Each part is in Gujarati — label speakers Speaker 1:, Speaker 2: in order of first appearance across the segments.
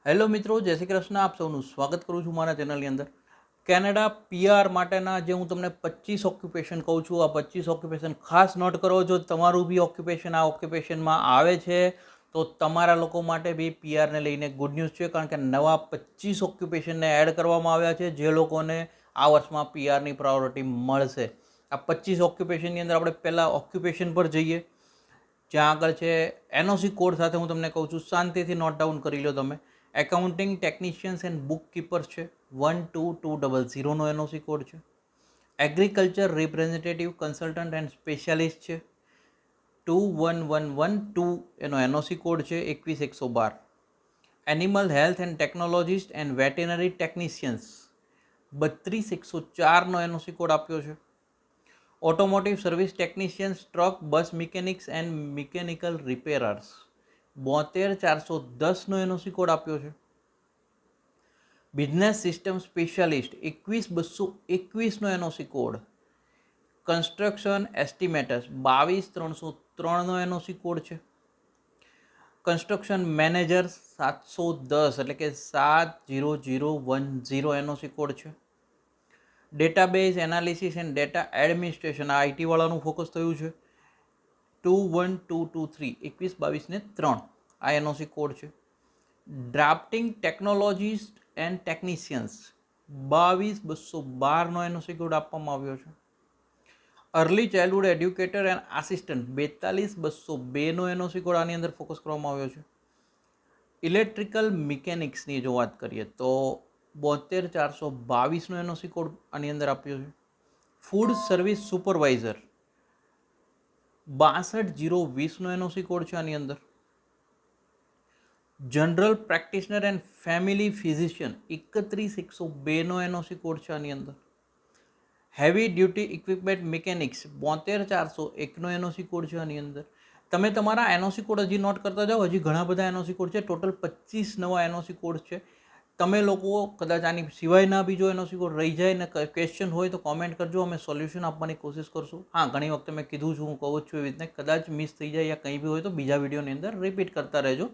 Speaker 1: હેલો મિત્રો, જય શ્રી કૃષ્ણ. આપ સૌનું સ્વાગત કરું છું મારા ચેનલની અંદર. કેનેડા પીઆર માટેના જે હું તમને 25 ઓક્યુપેશન કહું છું, આ 25 ઓક્યુપેશન ખાસ નોટ કરો. જો તમારું બી ઓક્યુપેશન આ ઓક્યુપેશનમાં આવે છે તો તમારા લોકો માટે બી પીઆરને લઈને ગુડ ન્યૂઝ છે, કારણ કે નવા 25 ઓક્યુપેશનને એડ કરવામાં આવ્યા છે જે લોકોને આ વર્ષમાં પીઆરની પ્રાયોરિટી મળશે. આ 25 ઓક્યુપેશનની અંદર આપણે પહેલાં ઓક્યુપેશન પર જઈએ, જ્યાં આગળ છે એનઓસી કોડ સાથે હું તમને કહું છું, શાંતિથી નોટ ડાઉન કરી લો તમે. Accounting technicians and book keepers છે, 12200નો એનઓસી કોડ છે. Agriculture representative consultant and specialist છે, 21112 એનો એનઓસી કોડ છે, 21112. Animal health and technologist and veterinary technicians 32104નો એનઓસી કોડ આપ્યો છે. Automotive service technicians, truck, bus mechanics and mechanical repairers 72410નો એનઓસી કોડ આપ્યો છે. બિઝનેસ સિસ્ટમ સ્પેશિયાલિસ્ટ 21221નો એનઓસી કોડ. કન્સ્ટ્રક્શન એસ્ટિમેટર્સ 22303નો એનઓસી કોડ છે. કન્સ્ટ્રક્શન મેનેજર્સ 710 એટલે કે 70010 એનઓસી કોડ છે. Database analysis and data administration, આ આઈટી વાળાનું ફોકસ થયું છે, 21223 2122 આ એનઓસી કોડ છે. ડ્રાફ્ટિંગ ટેકનોલોજીસ્ટ એન્ડ ટેકનિશિયન્સ 22212નો એનઓસી કોડ આપવામાં આવ્યો છે. Early childhood educator and assistant 42202નો એનઓસી કોડ આની અંદર ફોકસ કરવામાં આવ્યો છે. ઇલેક્ટ્રિકલ મિકેનિક્સની જો વાત કરીએ તો 72422નો એનઓસી કોડ આની અંદર આપ્યો છે. ફૂડ સર્વિસ સુપરવાઇઝર 62020નો એનઓસી કોડ છે આની અંદર. General practitioner and family physician 31102નો એનઓસી કોડ છે આની અંદર. હેવી ડ્યુટી ઇક્વિપમેન્ટ મિકેનિક્સ 72401નો એનઓસી કોડ છે આની અંદર. તમે તમારા એનઓસી કોડ હજી નોટ કરતા જાઓ, હજી ઘણા બધા એનઓસી કોડ છે, ટોટલ 25 નવા એનઓસી કોડ છે. તમે લોકો કદાચ આની સિવાયના બીજો એનઓસી કોડ રહી જાય ને ક્વેશ્ચન હોય તો કોમેન્ટ કરજો, અમે સોલ્યુશન આપવાની કોશિશ કરશું. હા, ઘણી વખતે મેં કીધું છું, હું કહું જ છું એવી રીતને, કદાચ મિસ થઈ જાય યા કંઈ બી હોય તો બીજા વિડીયોની અંદર રિપીટ કરતા રહેજો.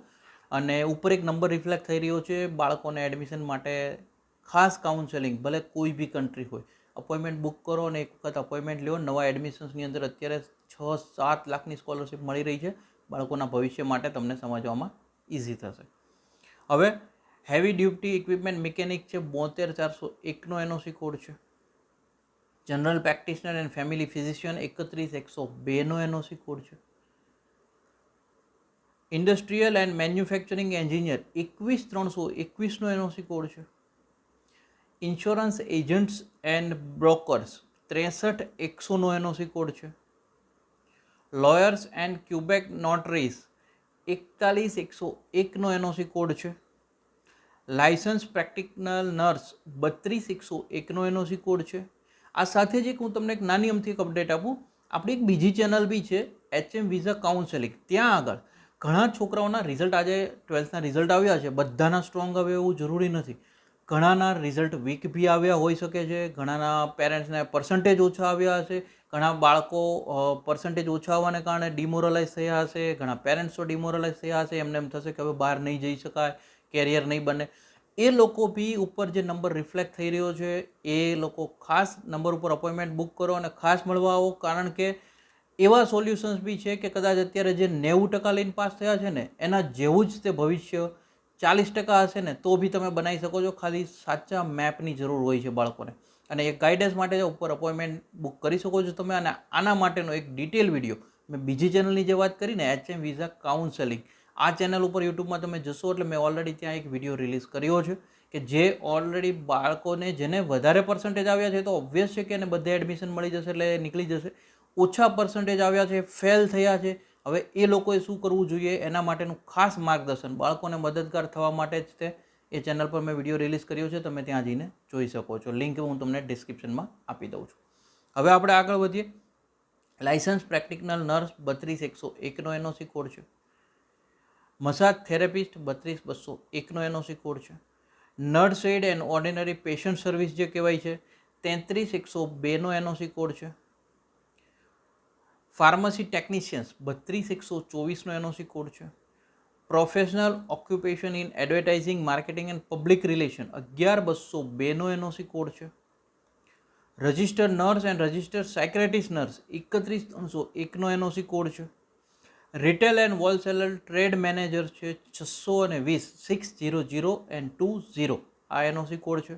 Speaker 1: અને ઉપર એક નંબર રિફ્લેક્ટ થઈ રહ્યો છે બાળકોને એડમિશન માટે ખાસ કાઉન્સેલિંગ, ભલે કોઈ બી કન્ટ્રી હોય. અપોઇન્ટમેન્ટ બુક કરો અને એક વખત અપોઇન્ટમેન્ટ લો. નવા એડમિશન્સની અંદર અત્યારે 6-7 લાખની સ્કોલરશિપ મળી રહી છે. બાળકોના ભવિષ્ય માટે તમને સમજવામાં ઇઝી થશે. હવે હેવી ડ્યુટી ઇક્વિપમેન્ટ મિકેનિક છે, 72401નો એનઓસી કોડ છે. General practitioner and family physician 31102નો એનઓસી કોડ છે. ઇન્ડસ્ટ્રીયલ એન્ડ મેન્યુફેક્ચરિંગ એન્જિનિયર 21321નો એનઓસી કોડ છે. ઇન્સ્યોરન્સ એજન્ટ્સ એન્ડ બ્રોકર્સ 63100નો એનઓસી કોડ છે. લોયર્સ એન્ડ ક્યુબેક નોટરીઝ 41101નો એનઓસી કોડ છે. લાયસન્સ પ્રેક્ટિકનલ નર્સ 32101નો એનઓસી કોડ છે. આ સાથે જ હું તમને એક નાની અમથી એક અપડેટ આપું. આપણી એક બીજી ચેનલ બી છે, HM વિઝા કાઉન્સેલિંગ. ત્યાં આગળ ઘણા છોકરાઓના રિઝલ્ટ, આજે 12થના રિઝલ્ટ આવ્યા છે, બધાના સ્ટ્રોંગ આવે એવું જરૂરી નથી. ઘણાના રિઝલ્ટ વીક બી આવ્યા હોઈ શકે છે, ઘણાના પેરેન્ટ્સને પર્સન્ટેજ ઓછા આવ્યા હશે, ઘણા બાળકો પર્સન્ટેજ ઓછા આવવાને કારણે ડિમોરલાઇઝ થયા હશે, ઘણા પેરેન્ટ્સો ડિમોરલાઇઝ થયા હશે, એમને એમ થશે કે હવે બહાર નહીં જઈ શકાય, કેરિયર નહીં બને. એ લોકો બી ઉપર જે નંબર રિફ્લેક્ટ થઈ રહ્યો છે એ લોકો ખાસ નંબર ઉપર અપોઇન્ટમેન્ટ બુક કરો અને ખાસ મળવા આવો, કારણ કે એવા સોલ્યુશન્સ બી છે કે કદાચ અત્યારે જે 90% લઈને પાસ થયા છે ને એના જેવું જ તે ભવિષ્ય 40% હશે ને તો બી તમે બનાવી શકો છો. ખાલી સાચા મેપની જરૂર હોય છે બાળકોને, અને એ ગાઈડન્સ માટે ઉપર અપોઇન્ટમેન્ટ બુક કરી શકો છો તમે. અને આના માટેનો એક ડિટેલ વિડીયો મેં બીજી ચેનલની જે વાત કરીને, HM વિઝા કાઉન્સેલિંગ, આ ચેનલ ઉપર યુટ્યુબમાં તમે જશો એટલે મેં ઓલરેડી ત્યાં એક વિડીયો રિલીઝ કર્યો છે કે જે ઓલરેડી બાળકોને જેને વધારે પર્સન્ટેજ આવ્યા છે તો ઓબ્વિયસ છે કે એને બધે એડમિશન મળી જશે, એટલે નીકળી જશે. ઓછા પર્સન્ટેજ આવ્યા છે, ફેલ થયા છે, હવે એ લોકોએ શું કરવું જોઈએ એના માટેનું ખાસ માર્ગદર્શન બાળકોને મદદગાર થવા માટે જ તે એ ચેનલ પર મેં વિડીયો રિલીઝ કર્યો છે, તમે ત્યાં જઈને જોઈ શકો છો. લિંક હું તમને ડિસ્ક્રિપ્શનમાં આપી દઉં છું. હવે આપણે આગળ વધીએ. લાયસન્સ પ્રેક્ટિકનલ નર્સ 32101નો એનઓસી કોડ છે. મસાજ થેરેપિસ્ટ 32201નો એનઓસી કોડ છે. Nurse aide and ordinary patient service જે કહેવાય છે 33102નો એનઓસી કોડ છે. ફાર્મસી ટેકનિશિયન્સ 32124નો એનઓસી કોડ છે. Professional occupation in advertising marketing and public relation 11202 NOC code છે. Registered nurse and registered psychiatrist nurse 31301 NOC code છે. Retail and wholesaler trade manager છે 620 એન્ડ 20 આ એનઓસી કોડ છે.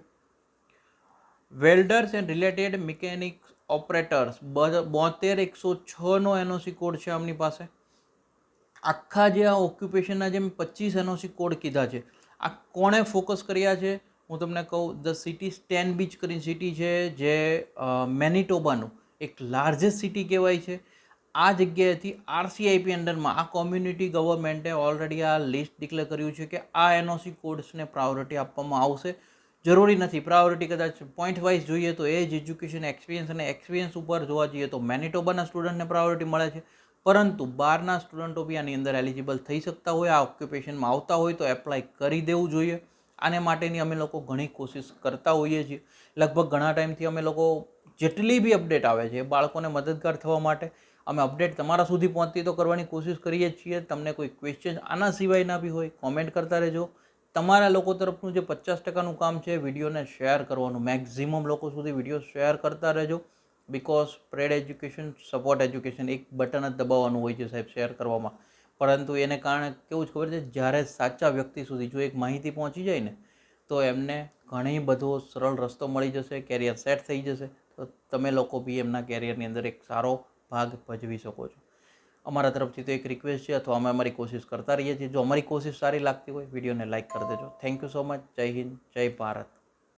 Speaker 1: Welders and related mechanics operators 72106 NOC code છે આમની પાસે. આખા જે આ ઓક્યુપેશનના જે મેં 25 એનઓસી કોડ કીધા છે આ કોણે ફોકસ કર્યા છે હું તમને કહું. ધ સિટી સ્ટેન બીચ કરીને સિટી છે જે મેનિટોબાનું એક લાર્જેસ્ટ સિટી કહેવાય છે. આ જગ્યાએથી RCIP અંડરમાં આ કોમ્યુનિટી ગવર્મેન્ટે ઓલરેડી આ લિસ્ટ ડિક્લેર કર્યું છે કે આ એનઓસી કોડ્સને પ્રાયોરિટી આપવામાં આવશે. જરૂરી નથી પ્રાયોરિટી, કદાચ પોઈન્ટ વાઇઝ જોઈએ તો એજ, એજ્યુકેશન, એક્સપિરિયન્સ અને એક્સપિરિયન્સ ઉપર જોવા જઈએ તો મેનિટોબાના સ્ટુડન્ટને પ્રાયોરિટી મળે છે. પરંતુ બહારના સ્ટુડન્ટો બી આની અંદર એલિજિબલ થઈ શકતા હોય, આ ઓક્યુપેશનમાં આવતા હોય તો એપ્લાય કરી દેવું જોઈએ. આને માટેની અમે લોકો ઘણી કોશિશ કરતા હોઈએ છીએ. લગભગ ઘણા ટાઈમથી અમે લોકો જેટલી બી અપડેટ આવે છે બાળકોને મદદગાર થવા માટે અમે અપડેટ તમારા સુધી પહોંચતી તો કરવાની કોશિશ કરીએ જ છીએ. તમને કોઈ ક્વેશ્ચન આના સિવાયના બી હોય કોમેન્ટ કરતા રહેજો. તમારા લોકો તરફનું જે 50%નું કામ છે વિડીયોને શેર કરવાનું, મેક્ઝિમમ લોકો સુધી વિડીયો શેર કરતા રહેજો. Because spread education, support education, એક બટન જ દબાવવાનું હોય છે સાહેબ શેર કરવામાં. પરંતુ એને કારણે કેવું જ ખબર છે, જ્યારે સાચા વ્યક્તિ સુધી જો એક માહિતી પહોંચી જાય ને તો એમને ઘણી બધો સરળ રસ્તો મળી જશે, કેરિયર સેટ થઈ જશે. તો તમે લોકો બી એમના કેરિયરની અંદર એક સારો ભાગ ભજવી શકો છો. અમારા તરફથી તો એક રિક્વેસ્ટ છે, અથવા અમે અમારી કોશિશ કરતા રહીએ છીએ. જો અમારી કોશિશ સારી લાગતી હોય વિડીયોને લાઇક કરી દેજો. Thank you so much. જય હિન્દ, જય ભારત.